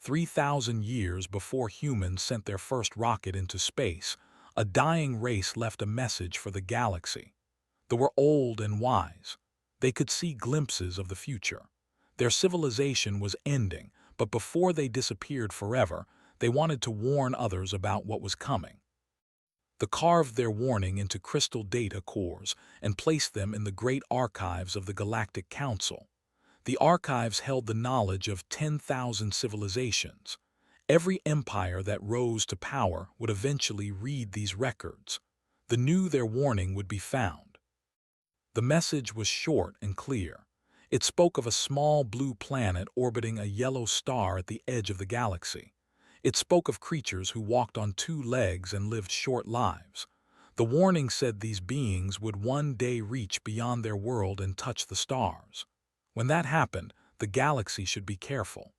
3,000 years before humans sent their first rocket into space, a dying race left a message for the galaxy. They were old and wise. They could see glimpses of the future. Their civilization was ending, but before they disappeared forever, they wanted to warn others about what was coming. They carved their warning into crystal data cores and placed them in the great archives of the Galactic Council. The archives held the knowledge of 10,000 civilizations. Every empire that rose to power would eventually read these records. They knew their warning would be found. The message was short and clear. It spoke of a small blue planet orbiting a yellow star at the edge of the galaxy. It spoke of creatures who walked on two legs and lived short lives. The warning said these beings would one day reach beyond their world and touch the stars. When that happened, the galaxy should be careful.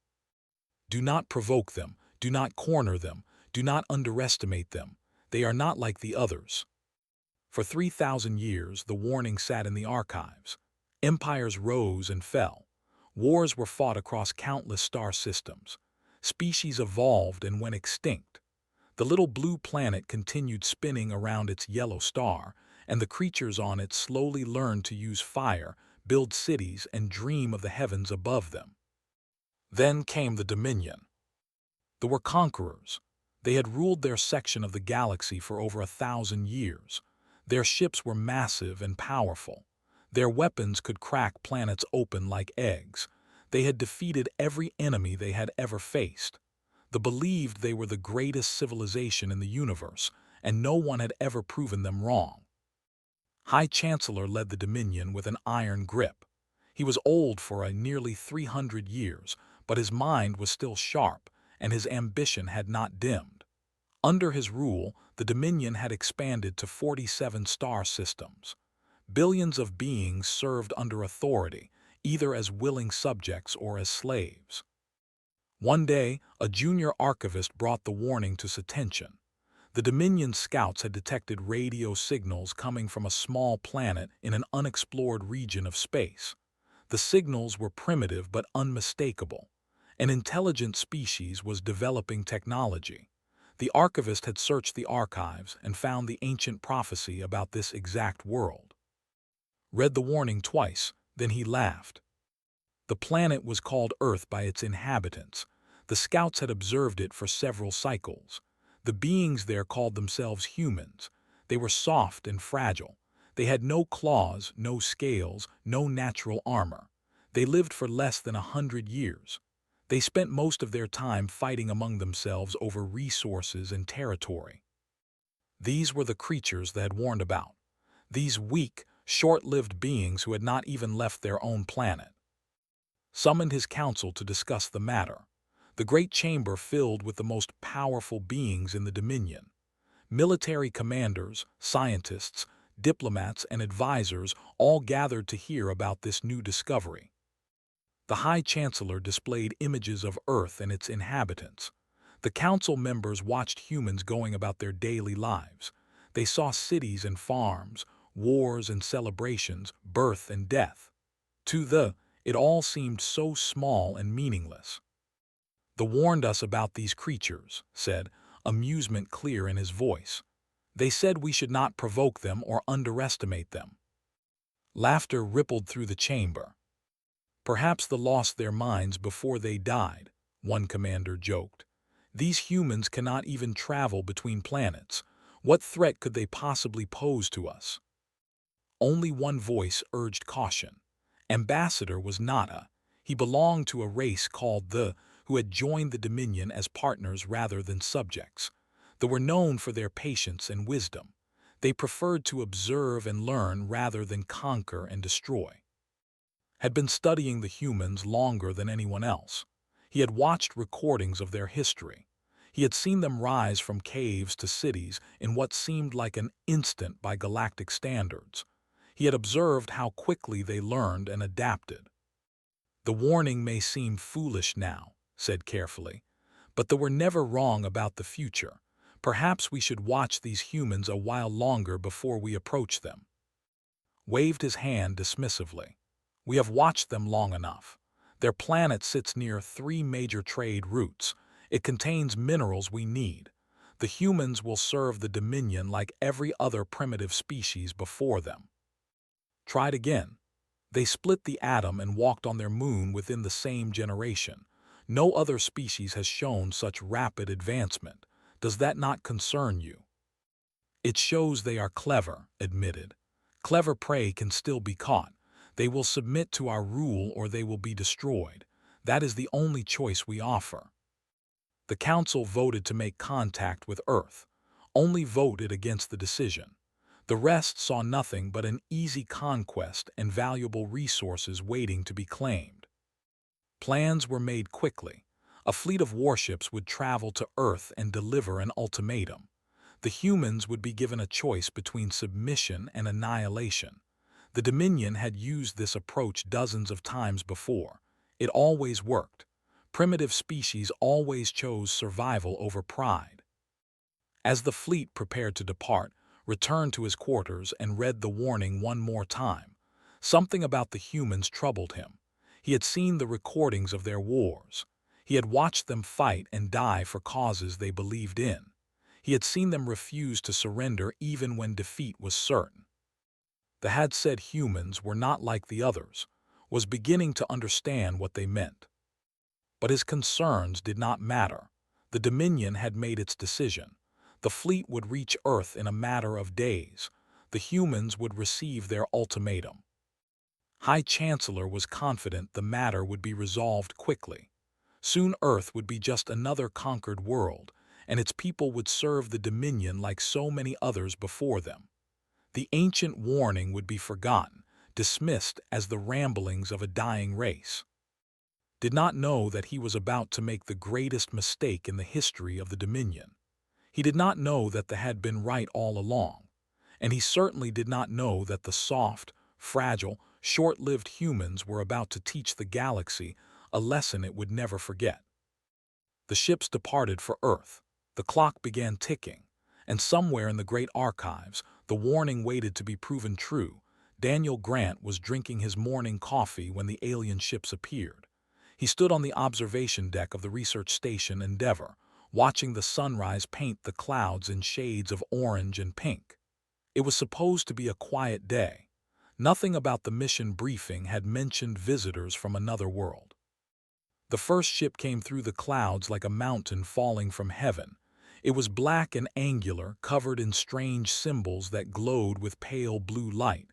Do not provoke them, do not corner them, do not underestimate them. They are not like the others. For 3,000 years, the warning sat in the archives. Empires rose and fell. Wars were fought across countless star systems. Species evolved and went extinct. The little blue planet continued spinning around its yellow star, and the creatures on it slowly learned to use fire, build cities, and dream of the heavens above them. Then came the Dominion. They were conquerors. They had ruled their section of the galaxy for over 1,000 years. Their ships were massive and powerful. Their weapons could crack planets open like eggs. They had defeated every enemy they had ever faced. They believed they were the greatest civilization in the universe, and no one had ever proven them wrong. High Chancellor led the Dominion with an iron grip. He was old for nearly 300 years, but his mind was still sharp, and his ambition had not dimmed. Under his rule, the Dominion had expanded to 47 star systems. Billions of beings served under authority, either as willing subjects or as slaves. One day, a junior archivist brought the warning to his attention. The Dominion scouts had detected radio signals coming from a small planet in an unexplored region of space. The signals were primitive but unmistakable. An intelligent species was developing technology. The archivist had searched the archives and found the ancient prophecy about this exact world. Read the warning twice, then he laughed. The planet was called Earth by its inhabitants. The scouts had observed it for several cycles. The beings there called themselves humans. They were soft and fragile. They had no claws, no scales, no natural armor. They lived for less than 100 years. They spent most of their time fighting among themselves over resources and territory. These were the creatures they had warned about. These weak, short-lived beings who had not even left their own planet. Summoned his council to discuss the matter. The great chamber filled with the most powerful beings in the Dominion. Military commanders, scientists, diplomats, and advisors all gathered to hear about this new discovery. The High Chancellor displayed images of Earth and its inhabitants. The council members watched humans going about their daily lives. They saw cities and farms, wars and celebrations, birth and death. It all seemed so small and meaningless. They warned us about these creatures, said, amusement clear in his voice. They said we should not provoke them or underestimate them. Laughter rippled through the chamber. Perhaps they lost their minds before they died, one commander joked. These humans cannot even travel between planets. What threat could they possibly pose to us? Only one voice urged caution. Ambassador was Nada. He belonged to a race called the, who had joined the Dominion as partners rather than subjects. They were known for their patience and wisdom. They preferred to observe and learn rather than conquer and destroy. Had been studying the humans longer than anyone else. He had watched recordings of their history. He had seen them rise from caves to cities in what seemed like an instant by galactic standards. He had observed how quickly they learned and adapted. The warning may seem foolish now, said carefully, but they were never wrong about the future. Perhaps we should watch these humans a while longer before we approach them. Waved his hand dismissively. We have watched them long enough. Their planet sits near three major trade routes. It contains minerals we need. The humans will serve the Dominion like every other primitive species before them. Tried again. They split the atom and walked on their moon within the same generation. No other species has shown such rapid advancement. Does that not concern you? It shows they are clever, admitted. Clever prey can still be caught. They will submit to our rule or they will be destroyed. That is the only choice we offer. The Council voted to make contact with Earth, only voted against the decision. The rest saw nothing but an easy conquest and valuable resources waiting to be claimed. Plans were made quickly. A fleet of warships would travel to Earth and deliver an ultimatum. The humans would be given a choice between submission and annihilation. The Dominion had used this approach dozens of times before. It always worked. Primitive species always chose survival over pride. As the fleet prepared to depart, returned to his quarters and read the warning one more time. Something about the humans troubled him. He had seen the recordings of their wars. He had watched them fight and die for causes they believed in. He had seen them refuse to surrender even when defeat was certain. The had said humans were not like the others, was beginning to understand what they meant. But his concerns did not matter. The Dominion had made its decision. The fleet would reach Earth in a matter of days. The humans would receive their ultimatum. High Chancellor was confident the matter would be resolved quickly. Soon Earth would be just another conquered world, and its people would serve the Dominion like so many others before them. The ancient warning would be forgotten, dismissed as the ramblings of a dying race. Did not know that he was about to make the greatest mistake in the history of the Dominion. He did not know that they had been right all along, and he certainly did not know that the soft, fragile, short-lived humans were about to teach the galaxy a lesson it would never forget. The ships departed for Earth. The clock began ticking, and somewhere in the great archives, the warning waited to be proven true. Daniel Grant was drinking his morning coffee when the alien ships appeared. He stood on the observation deck of the research station Endeavour, watching the sunrise paint the clouds in shades of orange and pink. It was supposed to be a quiet day. Nothing about the mission briefing had mentioned visitors from another world. The first ship came through the clouds like a mountain falling from heaven. It was black and angular, covered in strange symbols that glowed with pale blue light.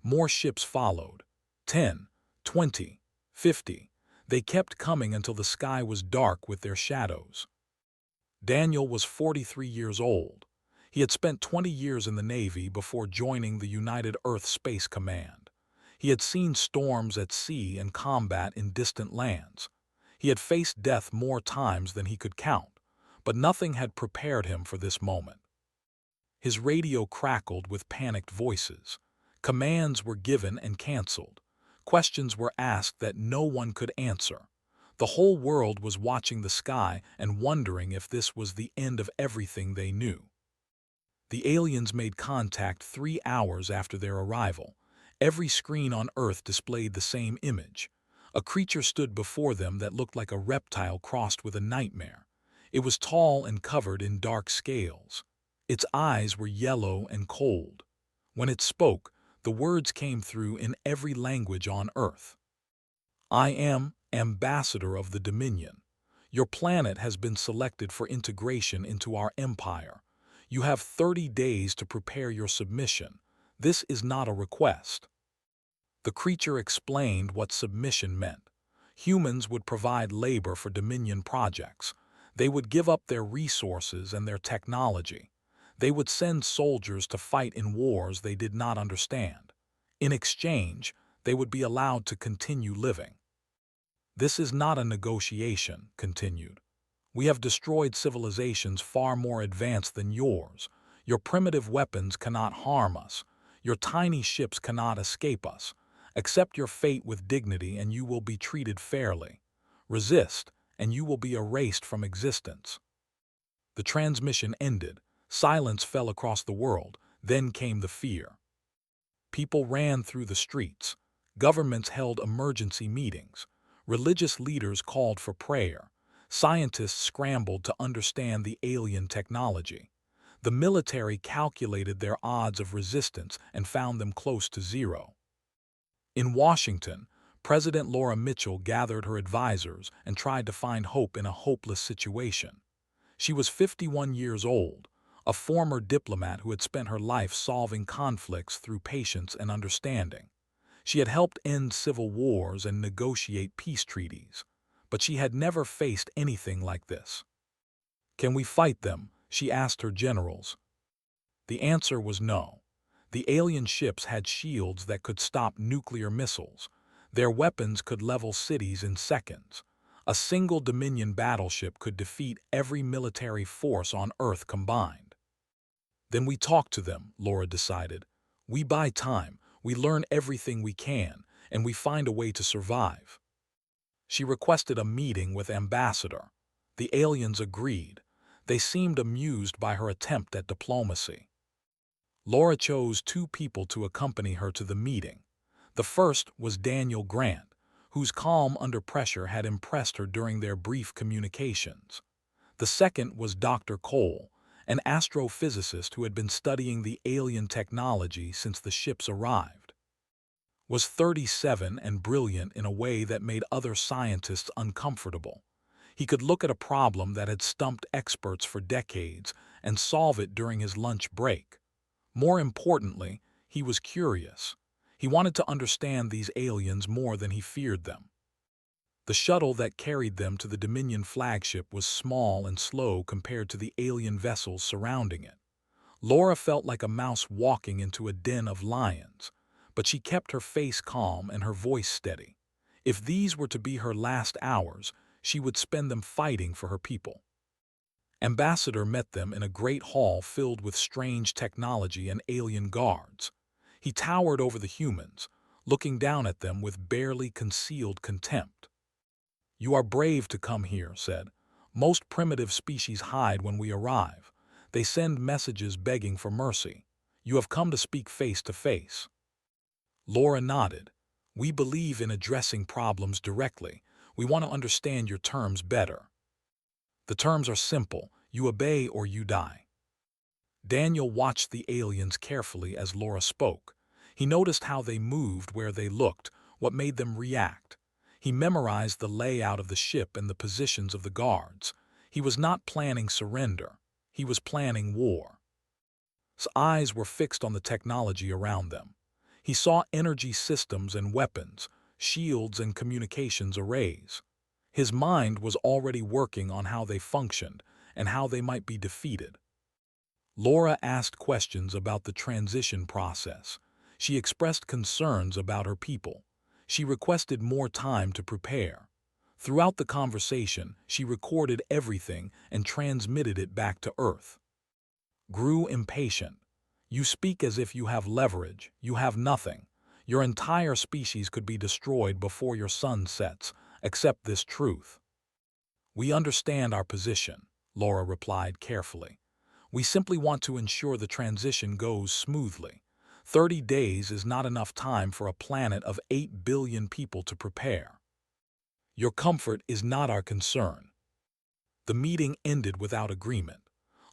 More ships followed. 10, 20, 50. They kept coming until the sky was dark with their shadows. Daniel was 43 years old. He had spent 20 years in the Navy before joining the United Earth Space Command. He had seen storms at sea and combat in distant lands. He had faced death more times than he could count, but nothing had prepared him for this moment. His radio crackled with panicked voices. Commands were given and canceled. Questions were asked that no one could answer. The whole world was watching the sky and wondering if this was the end of everything they knew. The aliens made contact 3 hours after their arrival. Every screen on Earth displayed the same image. A creature stood before them that looked like a reptile crossed with a nightmare. It was tall and covered in dark scales. Its eyes were yellow and cold. When it spoke, the words came through in every language on Earth. I am ambassador of the Dominion. Your planet has been selected for integration into our empire. You have 30 days to prepare your submission. This is not a request. The creature explained what submission meant. Humans would provide labor for Dominion projects. They would give up their resources and their technology. They would send soldiers to fight in wars they did not understand. In exchange, they would be allowed to continue living. This is not a negotiation, continued. We have destroyed civilizations far more advanced than yours. Your primitive weapons cannot harm us. Your tiny ships cannot escape us. Accept your fate with dignity and you will be treated fairly. Resist, and you will be erased from existence. The transmission ended. Silence fell across the world. Then came the fear. People ran through the streets. Governments held emergency meetings. Religious leaders called for prayer. Scientists scrambled to understand the alien technology. The military calculated their odds of resistance and found them close to zero. In Washington, President Laura Mitchell gathered her advisors and tried to find hope in a hopeless situation. She was 51 years old, a former diplomat who had spent her life solving conflicts through patience and understanding. She had helped end civil wars and negotiate peace treaties, but she had never faced anything like this. "Can we fight them?" she asked her generals. The answer was no. The alien ships had shields that could stop nuclear missiles. Their weapons could level cities in seconds. A single Dominion battleship could defeat every military force on Earth combined. "Then we talk to them," Laura decided. "We buy time, we learn everything we can, and we find a way to survive." She requested a meeting with Ambassador. The aliens agreed. They seemed amused by her attempt at diplomacy. Laura chose two people to accompany her to the meeting. The first was Daniel Grant, whose calm under pressure had impressed her during their brief communications. The second was Dr. Cole, an astrophysicist who had been studying the alien technology since the ships arrived. Was 37 and brilliant in a way that made other scientists uncomfortable. He could look at a problem that had stumped experts for decades and solve it during his lunch break. More importantly, he was curious. He wanted to understand these aliens more than he feared them. The shuttle that carried them to the Dominion flagship was small and slow compared to the alien vessels surrounding it. Laura felt like a mouse walking into a den of lions, but she kept her face calm and her voice steady. If these were to be her last hours, she would spend them fighting for her people. Ambassador met them in a great hall filled with strange technology and alien guards. He towered over the humans, looking down at them with barely concealed contempt. "You are brave to come here," said. "Most primitive species hide when we arrive. They send messages begging for mercy. You have come to speak face to face." Laura nodded. "We believe in addressing problems directly. We want to understand your terms better." "The terms are simple. You obey or you die." Daniel watched the aliens carefully as Laura spoke. He noticed how they moved, where they looked, what made them react. He memorized the layout of the ship and the positions of the guards. He was not planning surrender. He was planning war. His eyes were fixed on the technology around them. He saw energy systems and weapons, shields and communications arrays. His mind was already working on how they functioned and how they might be defeated. Laura asked questions about the transition process. She expressed concerns about her people. She requested more time to prepare. Throughout the conversation, she recorded everything and transmitted it back to Earth. Grew impatient. "You speak as if you have leverage. You have nothing. Your entire species could be destroyed before your sun sets. Accept this truth." "We understand our position," Laura replied carefully. "We simply want to ensure the transition goes smoothly. 30 days is not enough time for a planet of 8 billion people to prepare. Your comfort is not our concern." The meeting ended without agreement.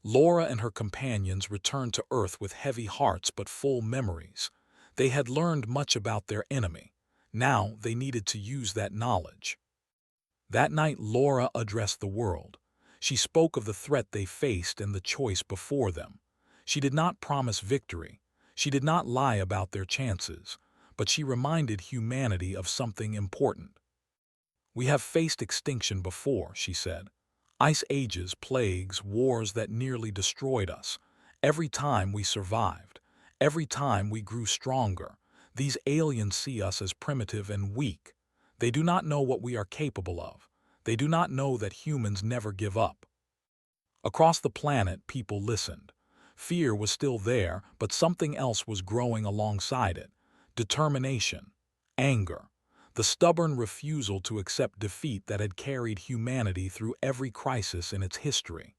Laura and her companions returned to Earth with heavy hearts but full memories. They had learned much about their enemy. Now they needed to use that knowledge. That night Laura addressed the world. She spoke of the threat they faced and the choice before them. She did not promise victory. She did not lie about their chances, but she reminded humanity of something important. "We have faced extinction before," she said. "Ice ages, plagues, wars that nearly destroyed us. Every time we survived. Every time we grew stronger. These aliens see us as primitive and weak. They do not know what we are capable of. They do not know that humans never give up." Across the planet, people listened. Fear was still there, but something else was growing alongside it. Determination, anger, the stubborn refusal to accept defeat that had carried humanity through every crisis in its history.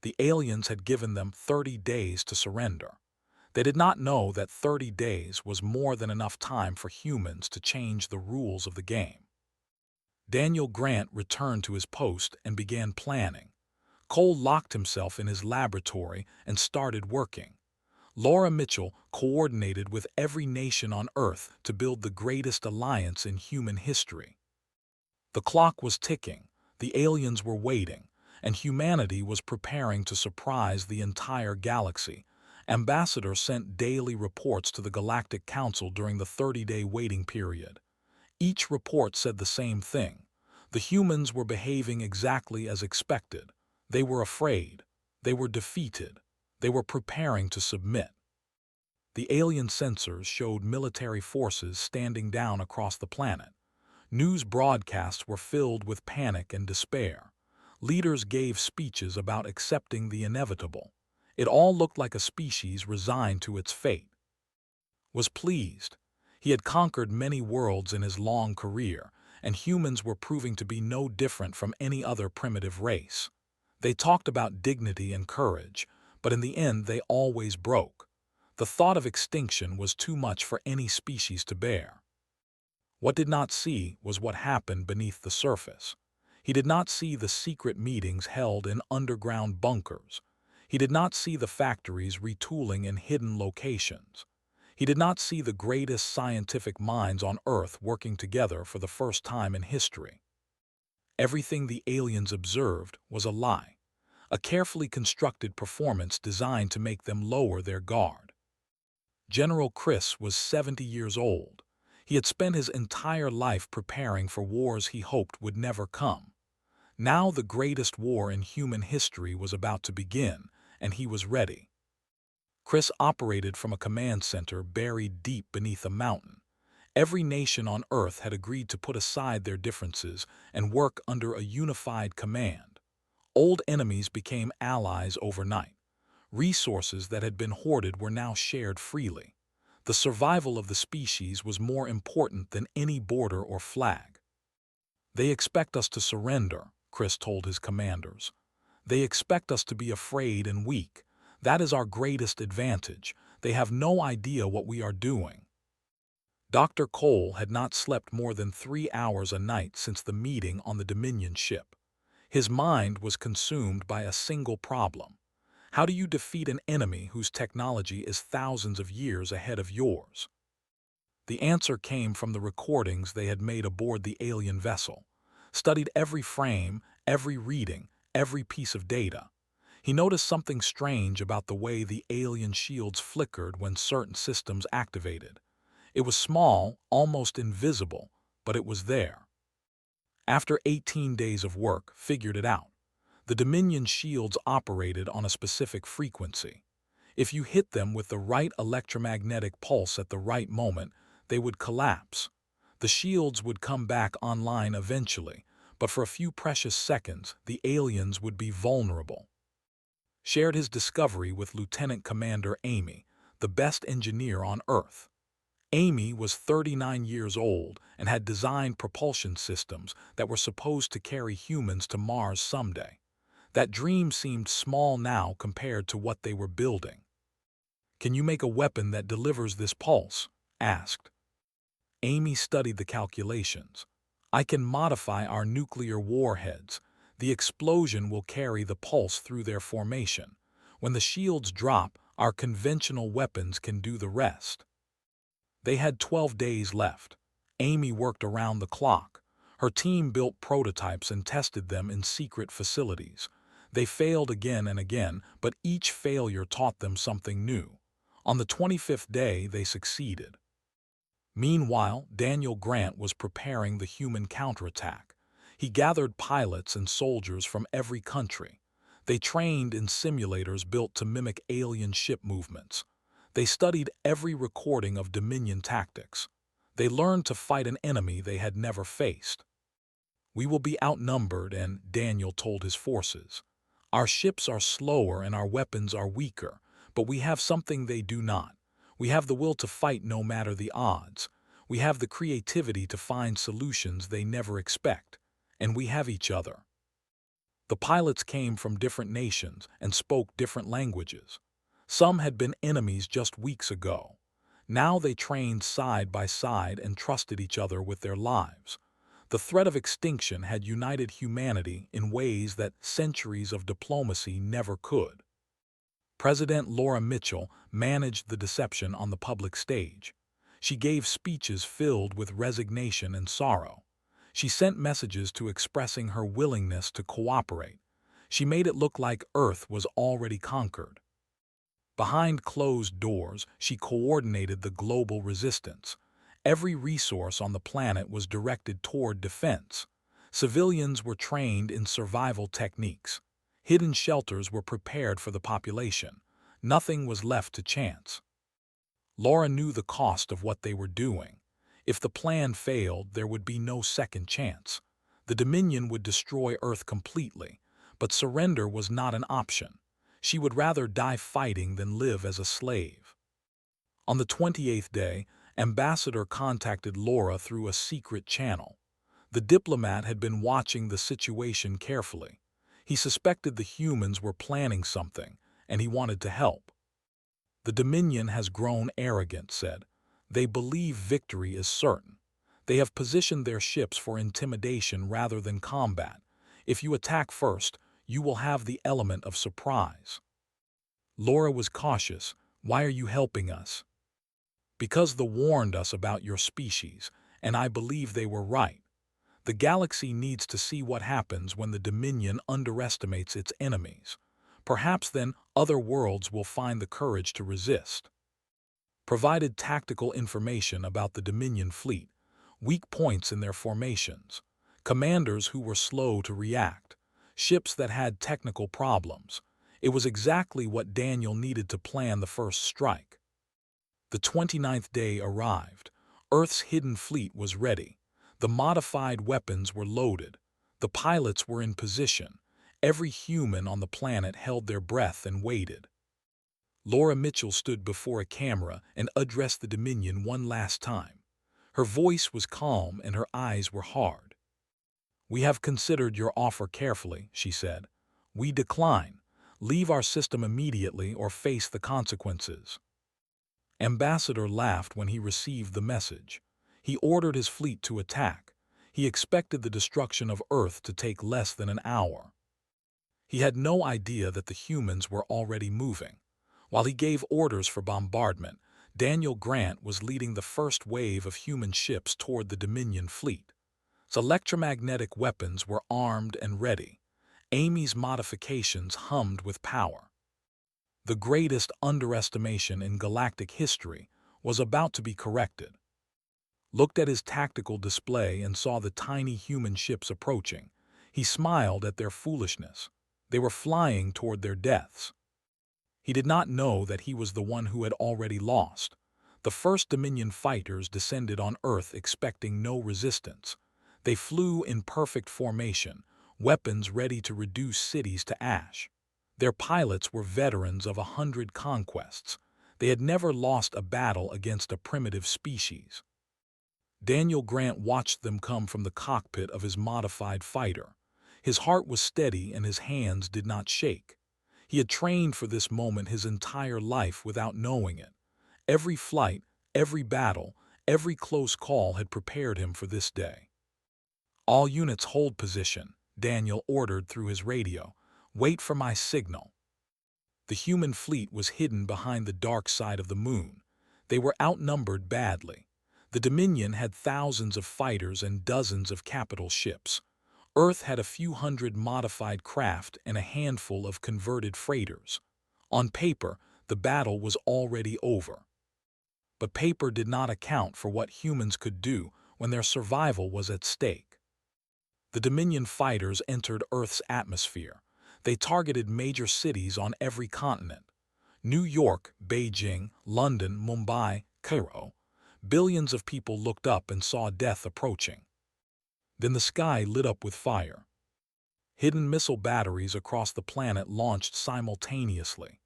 The aliens had given them 30 days to surrender. They did not know that 30 days was more than enough time for humans to change the rules of the game. Daniel Grant returned to his post and began planning. Cole locked himself in his laboratory and started working. Laura Mitchell coordinated with every nation on Earth to build the greatest alliance in human history. The clock was ticking, the aliens were waiting, and humanity was preparing to surprise the entire galaxy. Ambassador sent daily reports to the Galactic Council during the 30-day waiting period. Each report said the same thing. The humans were behaving exactly as expected. They were afraid. They were defeated. They were preparing to submit. The alien sensors showed military forces standing down across the planet. News broadcasts were filled with panic and despair. Leaders gave speeches about accepting the inevitable. It all looked like a species resigned to its fate. Was pleased. He had conquered many worlds in his long career, and humans were proving to be no different from any other primitive race. They talked about dignity and courage, but in the end they always broke. The thought of extinction was too much for any species to bear. What did not see was what happened beneath the surface. He did not see the secret meetings held in underground bunkers. He did not see the factories retooling in hidden locations. He did not see the greatest scientific minds on Earth working together for the first time in history. Everything the aliens observed was a lie, a carefully constructed performance designed to make them lower their guard. General Chris was 70 years old. He had spent his entire life preparing for wars he hoped would never come. Now the greatest war in human history was about to begin, and he was ready. Chris operated from a command center buried deep beneath a mountain. Every nation on Earth had agreed to put aside their differences and work under a unified command. Old enemies became allies overnight. Resources that had been hoarded were now shared freely. The survival of the species was more important than any border or flag. They expect us to surrender, Chris told his commanders. They expect us to be afraid and weak. That is our greatest advantage. They have no idea what we are doing. Dr. Cole had not slept more than 3 hours a night since the meeting on the Dominion ship. His mind was consumed by a single problem. How do you defeat an enemy whose technology is thousands of years ahead of yours? The answer came from the recordings they had made aboard the alien vessel. Studied every frame, every reading, every piece of data. He noticed something strange about the way the alien shields flickered when certain systems activated. It was small, almost invisible, but it was there. After 18 days of work, figured it out. The Dominion shields operated on a specific frequency. If you hit them with the right electromagnetic pulse at the right moment, they would collapse. The shields would come back online eventually, but for a few precious seconds, the aliens would be vulnerable. Shared his discovery with Lieutenant Commander Amy, the best engineer on Earth. Amy was 39 years old and had designed propulsion systems that were supposed to carry humans to Mars someday. That dream seemed small now compared to what they were building. "Can you make a weapon that delivers this pulse?" asked. Amy studied the calculations. "I can modify our nuclear warheads. The explosion will carry the pulse through their formation. When the shields drop, our conventional weapons can do the rest." They had 12 days left. Amy worked around the clock. Her team built prototypes and tested them in secret facilities. They failed again and again, but each failure taught them something new. On the 25th day, they succeeded. Meanwhile, Daniel Grant was preparing the human counterattack. He gathered pilots and soldiers from every country. They trained in simulators built to mimic alien ship movements. They studied every recording of Dominion tactics. They learned to fight an enemy they had never faced. "We will be outnumbered," and Daniel told his forces. "Our ships are slower and our weapons are weaker, but we have something they do not. We have the will to fight no matter the odds. We have the creativity to find solutions they never expect. And we have each other." The pilots came from different nations and spoke different languages. Some had been enemies just weeks ago. Now they trained side by side and trusted each other with their lives. The threat of extinction had united humanity in ways that centuries of diplomacy never could. President Laura Mitchell managed the deception on the public stage. She gave speeches filled with resignation and sorrow. She sent messages expressing her willingness to cooperate. She made it look like Earth was already conquered. Behind closed doors, she coordinated the global resistance. Every resource on the planet was directed toward defense. Civilians were trained in survival techniques. Hidden shelters were prepared for the population. Nothing was left to chance. Laura knew the cost of what they were doing. If the plan failed, there would be no second chance. The Dominion would destroy Earth completely, but surrender was not an option. She would rather die fighting than live as a slave. On the 28th day, Ambassador contacted Laura through a secret channel. The diplomat had been watching the situation carefully. He suspected the humans were planning something, and he wanted to help. The Dominion has grown arrogant, said. They believe victory is certain. They have positioned their ships for intimidation rather than combat. If you attack first, you will have the element of surprise. Laura was cautious. Why are you helping us? Because they warned us about your species, and I believe they were right. The galaxy needs to see what happens when the Dominion underestimates its enemies. Perhaps then other worlds will find the courage to resist. Provided tactical information about the Dominion fleet, weak points in their formations, commanders who were slow to react, ships that had technical problems. It was exactly what Daniel needed to plan the first strike. The 29th day arrived. Earth's hidden fleet was ready. The modified weapons were loaded. The pilots were in position. Every human on the planet held their breath and waited. Laura Mitchell stood before a camera and addressed the Dominion one last time. Her voice was calm and her eyes were hard. "We have considered your offer carefully," she said. "We decline. Leave our system immediately or face the consequences." Ambassador laughed when he received the message. He ordered his fleet to attack. He expected the destruction of Earth to take less than an hour. He had no idea that the humans were already moving. While he gave orders for bombardment, Daniel Grant was leading the first wave of human ships toward the Dominion fleet. Electromagnetic weapons were armed and ready. Amy's modifications hummed with power. The greatest underestimation in galactic history was about to be corrected. Looked at his tactical display and saw the tiny human ships approaching. He smiled at their foolishness. They were flying toward their deaths. He did not know that he was the one who had already lost. The first Dominion fighters descended on Earth expecting no resistance. They flew in perfect formation, weapons ready to reduce cities to ash. Their pilots were veterans of 100 conquests. They had never lost a battle against a primitive species. Daniel Grant watched them come from the cockpit of his modified fighter. His heart was steady and his hands did not shake. He had trained for this moment his entire life without knowing it. Every flight, every battle, every close call had prepared him for this day. "All units hold position," Daniel ordered through his radio. "Wait for my signal." The human fleet was hidden behind the dark side of the moon. They were outnumbered badly. The Dominion had thousands of fighters and dozens of capital ships. Earth had a few hundred modified craft and a handful of converted freighters. On paper, the battle was already over. But paper did not account for what humans could do when their survival was at stake. The Dominion fighters entered Earth's atmosphere. They targeted major cities on every continent. New York, Beijing, London, Mumbai, Cairo. Billions of people looked up and saw death approaching. Then the sky lit up with fire. Hidden missile batteries across the planet launched simultaneously.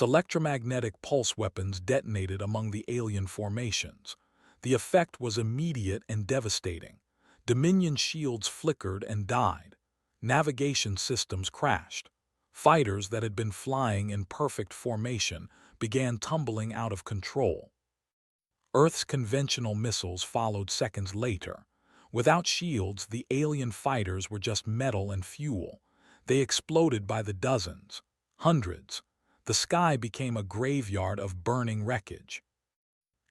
Electromagnetic pulse weapons detonated among the alien formations. The effect was immediate and devastating. Dominion shields flickered and died. Navigation systems crashed. Fighters that had been flying in perfect formation began tumbling out of control. Earth's conventional missiles followed seconds later. Without shields, the alien fighters were just metal and fuel. They exploded by the dozens, hundreds. The sky became a graveyard of burning wreckage.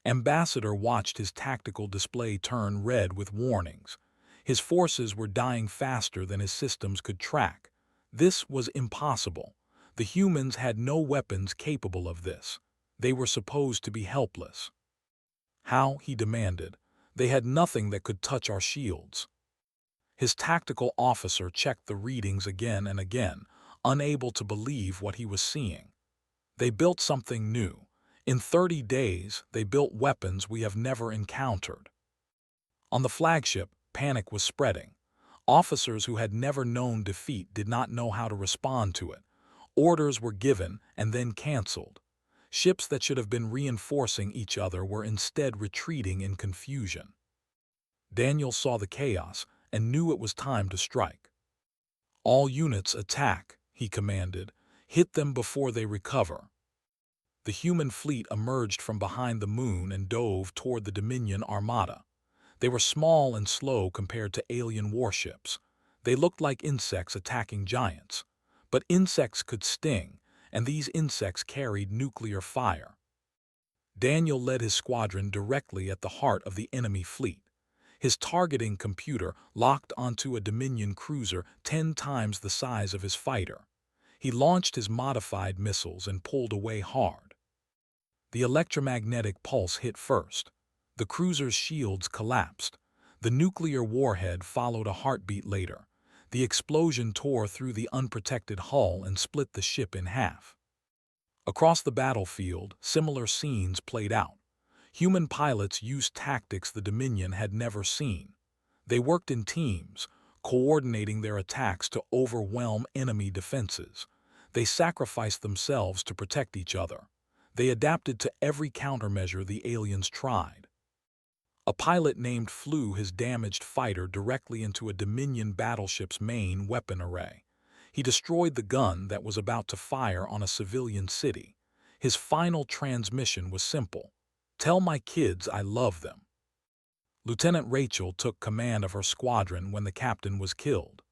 Ambassador watched his tactical display turn red with warnings. His forces were dying faster than his systems could track. This was impossible. The humans had no weapons capable of this. They were supposed to be helpless. How? He demanded. They had nothing that could touch our shields. His tactical officer checked the readings again and again, unable to believe what he was seeing. They built something new. In 30 days, they built weapons we have never encountered. On the flagship, panic was spreading. Officers who had never known defeat did not know how to respond to it. Orders were given and then canceled. Ships that should have been reinforcing each other were instead retreating in confusion. Daniel saw the chaos and knew it was time to strike. "All units attack," he commanded. "Hit them before they recover." The human fleet emerged from behind the moon and dove toward the Dominion armada. They were small and slow compared to alien warships. They looked like insects attacking giants. But insects could sting, and these insects carried nuclear fire. Daniel led his squadron directly at the heart of the enemy fleet. His targeting computer locked onto a Dominion cruiser 10 times the size of his fighter. He launched his modified missiles and pulled away hard. The electromagnetic pulse hit first. The cruiser's shields collapsed. The nuclear warhead followed a heartbeat later. The explosion tore through the unprotected hull and split the ship in half. Across the battlefield, similar scenes played out. Human pilots used tactics the Dominion had never seen. They worked in teams, coordinating their attacks to overwhelm enemy defenses. They sacrificed themselves to protect each other. They adapted to every countermeasure the aliens tried. A pilot named flew his damaged fighter directly into a Dominion battleship's main weapon array. He destroyed the gun that was about to fire on a civilian city. His final transmission was simple: "Tell my kids I love them." Lieutenant Rachel took command of her squadron when the captain was killed.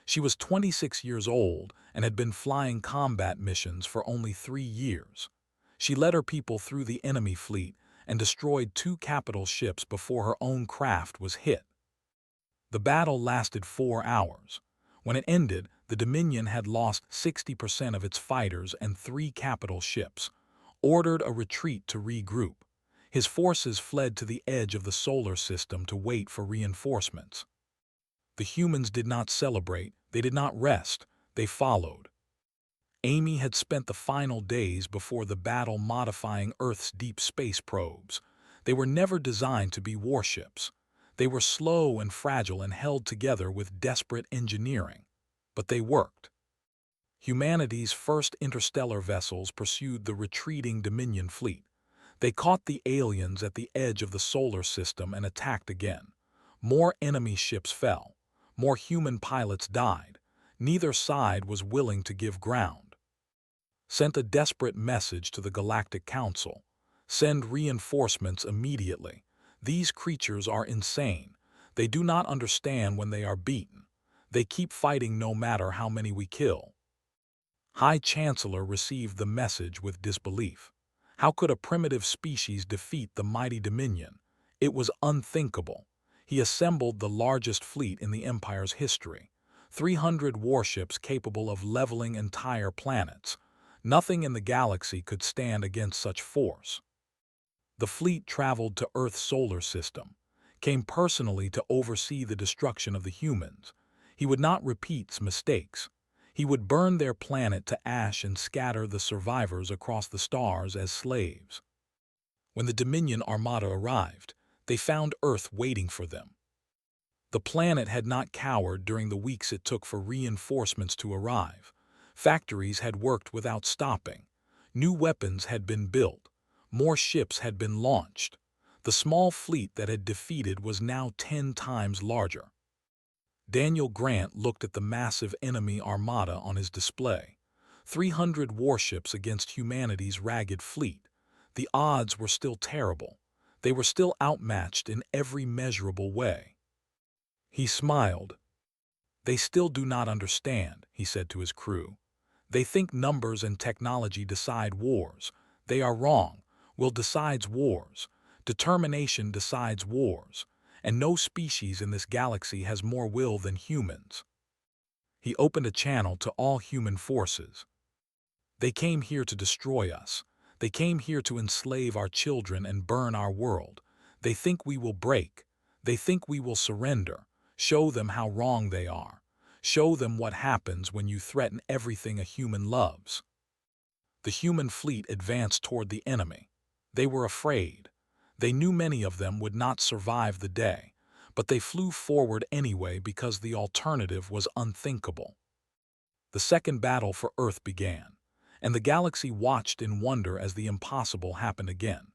She was 26 years old and had been flying combat missions for only 3 years. She led her people through the enemy fleet and destroyed 2 capital ships before her own craft was hit. The battle lasted 4 hours. When it ended, the Dominion had lost 60% of its fighters and 3 capital ships, ordered a retreat to regroup. His forces fled to the edge of the solar system to wait for reinforcements. The humans did not celebrate, they did not rest, they followed. Amy had spent the final days before the battle modifying Earth's deep space probes. They were never designed to be warships. They were slow and fragile and held together with desperate engineering. But they worked. Humanity's first interstellar vessels pursued the retreating Dominion fleet. They caught the aliens at the edge of the solar system and attacked again. More enemy ships fell. More human pilots died. Neither side was willing to give ground. Sent a desperate message to the Galactic Council. "Send reinforcements immediately. These creatures are insane. They do not understand when they are beaten. They keep fighting no matter how many we kill." High Chancellor received the message with disbelief. How could a primitive species defeat the mighty Dominion? It was unthinkable. He assembled the largest fleet in the Empire's history. 300 warships capable of leveling entire planets. Nothing in the galaxy could stand against such force. The fleet traveled to Earth's solar system, came personally to oversee the destruction of the humans. He would not repeat mistakes. He would burn their planet to ash and scatter the survivors across the stars as slaves. When the Dominion armada arrived, they found Earth waiting for them. The planet had not cowered during the weeks it took for reinforcements to arrive. Factories had worked without stopping. New weapons had been built. More ships had been launched. The small fleet that had defeated was now 10 times larger. Daniel Grant looked at the massive enemy armada on his display. 300 warships against humanity's ragged fleet. The odds were still terrible. They were still outmatched in every measurable way. He smiled. "They still do not understand," he said to his crew. "They think numbers and technology decide wars. They are wrong. Will decides wars. Determination decides wars. And no species in this galaxy has more will than humans." He opened a channel to all human forces. "They came here to destroy us. They came here to enslave our children and burn our world. They think we will break. They think we will surrender. Show them how wrong they are. Show them what happens when you threaten everything a human loves." The human fleet advanced toward the enemy. They were afraid. They knew many of them would not survive the day, but they flew forward anyway because the alternative was unthinkable. The second battle for Earth began, and the galaxy watched in wonder as the impossible happened again.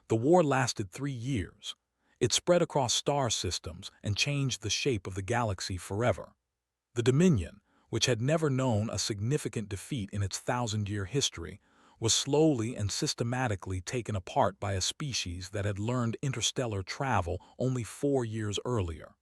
The war lasted 3 years. It spread across star systems and changed the shape of the galaxy forever. The Dominion, which had never known a significant defeat in its 1,000-year history, was slowly and systematically taken apart by a species that had learned interstellar travel only 4 years earlier.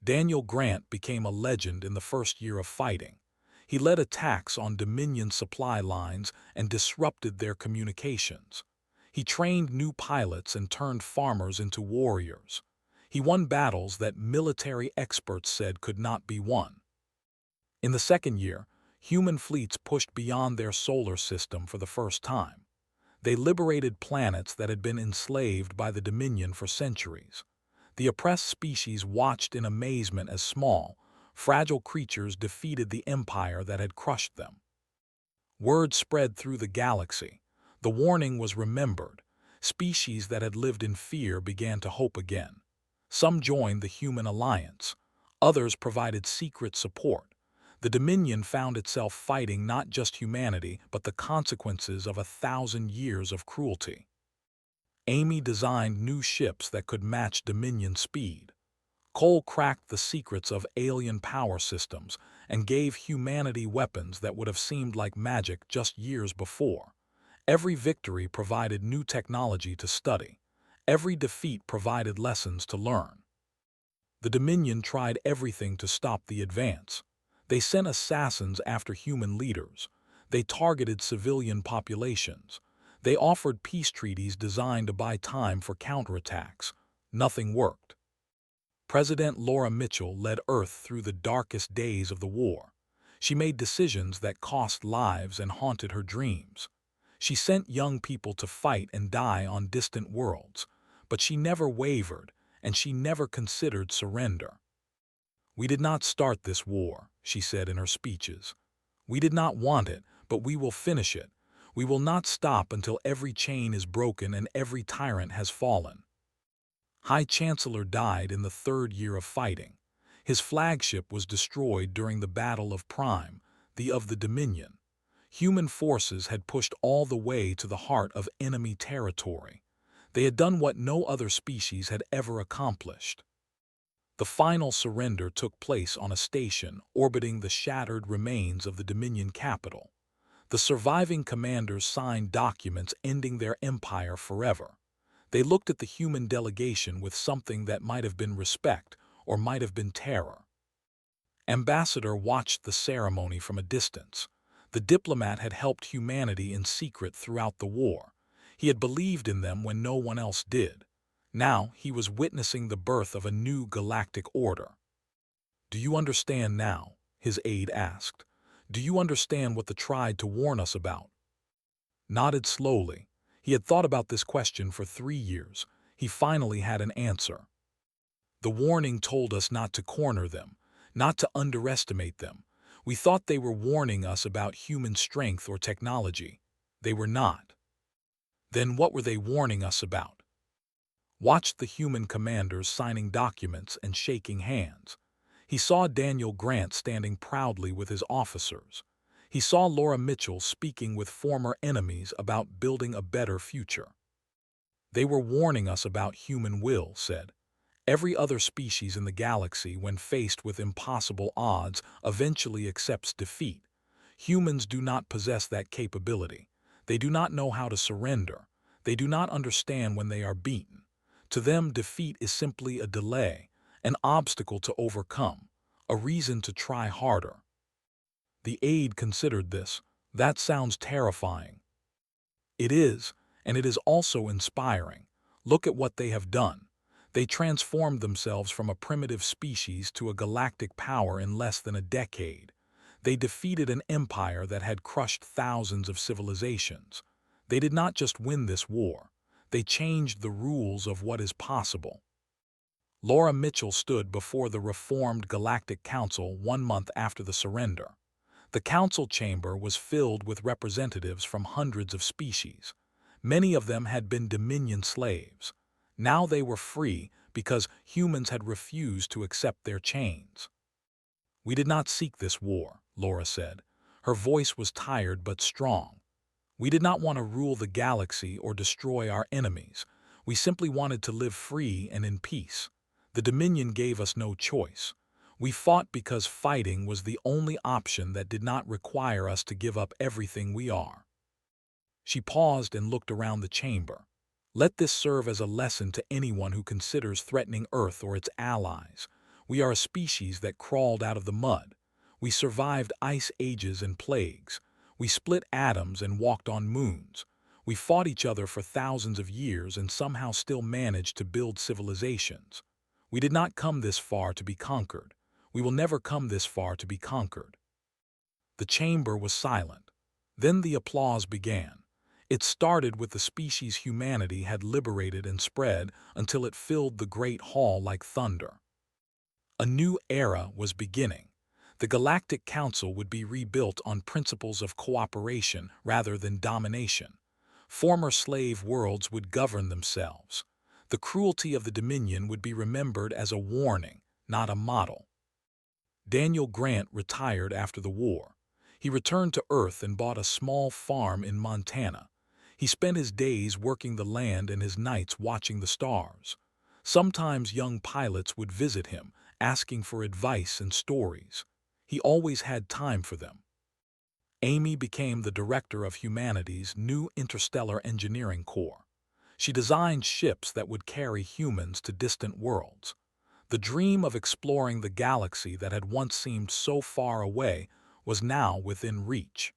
Daniel Grant became a legend in the first year of fighting. He led attacks on Dominion supply lines and disrupted their communications. He trained new pilots and turned farmers into warriors. He won battles that military experts said could not be won. In the second year, human fleets pushed beyond their solar system for the first time. They liberated planets that had been enslaved by the Dominion for centuries. The oppressed species watched in amazement as small, fragile creatures defeated the empire that had crushed them. Word spread through the galaxy. The warning was remembered. Species that had lived in fear began to hope again. Some joined the human alliance. Others provided secret support. The Dominion found itself fighting not just humanity, but the consequences of 1,000 years of cruelty. Amy designed new ships that could match Dominion speed. Cole cracked the secrets of alien power systems and gave humanity weapons that would have seemed like magic just years before. Every victory provided new technology to study. Every defeat provided lessons to learn. The Dominion tried everything to stop the advance. They sent assassins after human leaders. They targeted civilian populations. They offered peace treaties designed to buy time for counterattacks. Nothing worked. President Laura Mitchell led Earth through the darkest days of the war. She made decisions that cost lives and haunted her dreams. She sent young people to fight and die on distant worlds, but she never wavered, and she never considered surrender. "We did not start this war," she said in her speeches. "We did not want it, but we will finish it. We will not stop until every chain is broken and every tyrant has fallen." High Chancellor died in the 3rd year of fighting. His flagship was destroyed during the Battle of Prime, of the Dominion. Human forces had pushed all the way to the heart of enemy territory. They had done what no other species had ever accomplished. The final surrender took place on a station orbiting the shattered remains of the Dominion capital. The surviving commanders signed documents ending their empire forever. They looked at the human delegation with something that might have been respect or might have been terror. Ambassador watched the ceremony from a distance. The diplomat had helped humanity in secret throughout the war. He had believed in them when no one else did. Now he was witnessing the birth of a new galactic order. "Do you understand now?" his aide asked. "Do you understand what they tried to warn us about?" Nodded slowly. He had thought about this question for 3 years. He finally had an answer. "The warning told us not to corner them, not to underestimate them. We thought they were warning us about human strength or technology. They were not." "Then what were they warning us about?" Watched the human commanders signing documents and shaking hands. He saw Daniel Grant standing proudly with his officers. He saw Laura Mitchell speaking with former enemies about building a better future. "They were warning us about human will," said. "Every other species in the galaxy, when faced with impossible odds, eventually accepts defeat. Humans do not possess that capability. They do not know how to surrender. They do not understand when they are beaten. To them, defeat is simply a delay, an obstacle to overcome, a reason to try harder. The aide considered this. That sounds terrifying. It is, and it is also inspiring. Look at what they have done. They transformed themselves from a primitive species to a galactic power in less than a decade. They defeated an empire that had crushed thousands of civilizations. They did not just win this war. They changed the rules of what is possible. Laura Mitchell stood before the reformed Galactic Council 1 month after the surrender. The council chamber was filled with representatives from hundreds of species. Many of them had been Dominion slaves. Now they were free because humans had refused to accept their chains. "We did not seek this war," Laura said. Her voice was tired but strong. "We did not want to rule the galaxy or destroy our enemies. We simply wanted to live free and in peace. The Dominion gave us no choice. We fought because fighting was the only option that did not require us to give up everything we are." She paused and looked around the chamber. "Let this serve as a lesson to anyone who considers threatening Earth or its allies. We are a species that crawled out of the mud. We survived ice ages and plagues. We split atoms and walked on moons. We fought each other for thousands of years and somehow still managed to build civilizations. We did not come this far to be conquered. We will never come this far to be conquered." The chamber was silent. Then the applause began. It started with the species humanity had liberated and spread until it filled the great hall like thunder. A new era was beginning. The Galactic Council would be rebuilt on principles of cooperation rather than domination. Former slave worlds would govern themselves. The cruelty of the Dominion would be remembered as a warning, not a model. Daniel Grant retired after the war. He returned to Earth and bought a small farm in Montana. He spent his days working the land and his nights watching the stars. Sometimes young pilots would visit him, asking for advice and stories. He always had time for them. Amy became the director of humanity's new interstellar engineering corps. She designed ships that would carry humans to distant worlds. The dream of exploring the galaxy that had once seemed so far away was now within reach.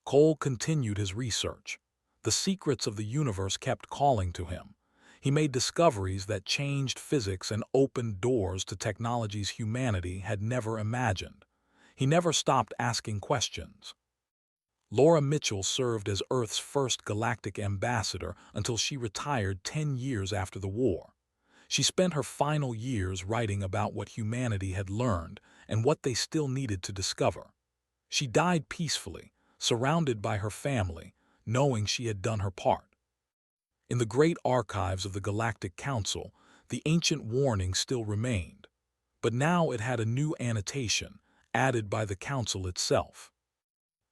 Cole continued his research. The secrets of the universe kept calling to him. He made discoveries that changed physics and opened doors to technologies humanity had never imagined. He never stopped asking questions. Laura Mitchell served as Earth's first galactic ambassador until she retired 10 years after the war. She spent her final years writing about what humanity had learned and what they still needed to discover. She died peacefully, surrounded by her family, knowing she had done her part. In the great archives of the Galactic Council, the ancient warning still remained, but now it had a new annotation, added by the Council itself.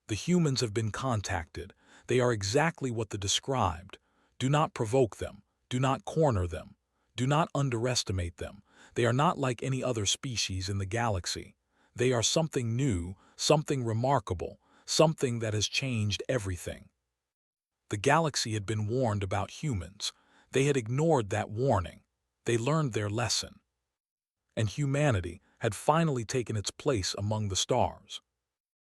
"The humans have been contacted. They are exactly what they described. Do not provoke them. Do not corner them. Do not underestimate them. They are not like any other species in the galaxy. They are something new, something remarkable, something that has changed everything." The galaxy had been warned about humans. They had ignored that warning. They learned their lesson. And humanity had finally taken its place among the stars.